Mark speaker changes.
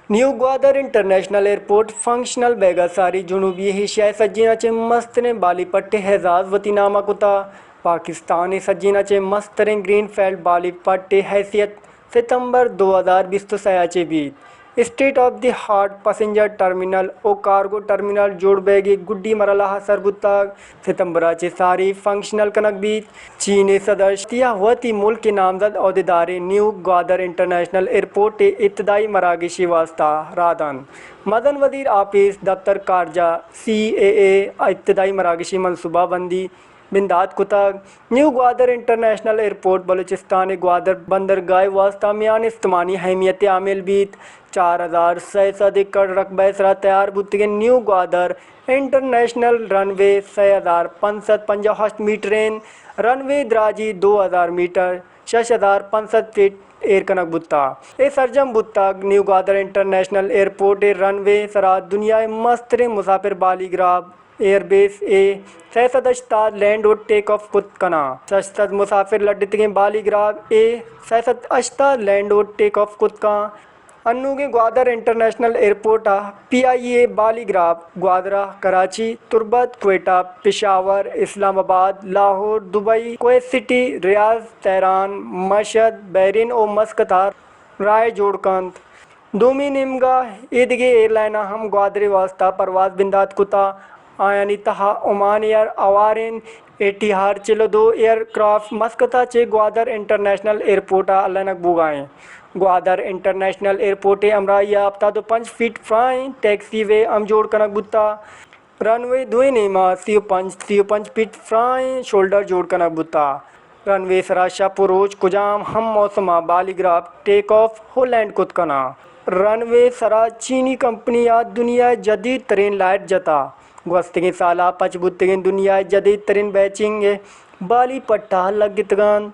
Speaker 1: new Gwadar International Airport functional بیگا ساری جنوبی ایشیا سجینا چے مسترین بالی پٹے اعزاز وتی نامہ کتا پاکستان سجینا چے مسترین گرین فیلڈ بالی پٹے حیثیت ستمبر 2023 چے بیت state of the heart passenger terminal O cargo terminal جوڑ بیگی گڈی مرحلہ سر بتاگ ستمبر چے ساری فنکشنل کنک بیت چین صدر شتیا ہوتی ملک کے نامزد عہدیدار نیو گوادر انٹرنیشنل ایئرپورٹ ابتدائی مراکشی واسطہ رادن مدن وزیر آفیس دفتر کارجہ CAA ابتدائی مراکشی منصوبہ بندی بندات کتاگ New Gwadar International Airport Balochistan Gwadar بندرگاہ واسطہ میان استمانی اہمیت عامل بیت 4600 ایکڑ رقبہ سرا تیار بتگن نیو گوادر انٹرنیشنل رن وے 6558 میٹرین رن وے دراجی 2000 میٹر 6500 فٹ ایر کنک بتا اے سرجم بتا نیو گوادر انٹرنیشنل ایئرپورٹ رن وے سرا دنیا مستر مسافر بالی گراب ایئر بیس 680 لینڈ و ٹیک آف کت کنا 600 مسافر لڈتگیں بالی گراب 680 لینڈ و ٹیک آف کت کا انو کے گوادر انٹرنیشنل ایئرپورٹ PIA بالی گراب گوادرہ کراچی تربت کوئٹہ پشاور اسلام آباد لاہور دبئی کویت سٹی ریاض تہران مشہد بحرین و مسقط رائے جوڑ کند دومی نمگا ایدگے ایئر لائنہ ہم گوادر واسطہ پرواز بندات کتا آیانی تہا عمان ایئر آوارین ایٹیہار چلو 2 ایئر کرافٹ مسقطہ چے گوادر انٹرنیشنل ایئرپورٹ الینک بوگائیں گوادر انٹرنیشنل ایئرپورٹ امرائی ہفتہ 5 فٹ فرائیں ٹیکسی وے ام جوڑ کنک بتا رن وے دوئے نیما 35 فٹ فرائیں شولڈر جوڑ کنک بتا رن وے سرا شپ روچ کجام ہم موسمہ بالی گراب ٹیک آف ہولینڈ کت کنا رن وے سرا چینی کمپنی دنیا جدید ترین لائٹ جتا گوستگیں سالہ پچ بتگیں دنیا جدید ترین بیچنگ بالی پٹا لگتگان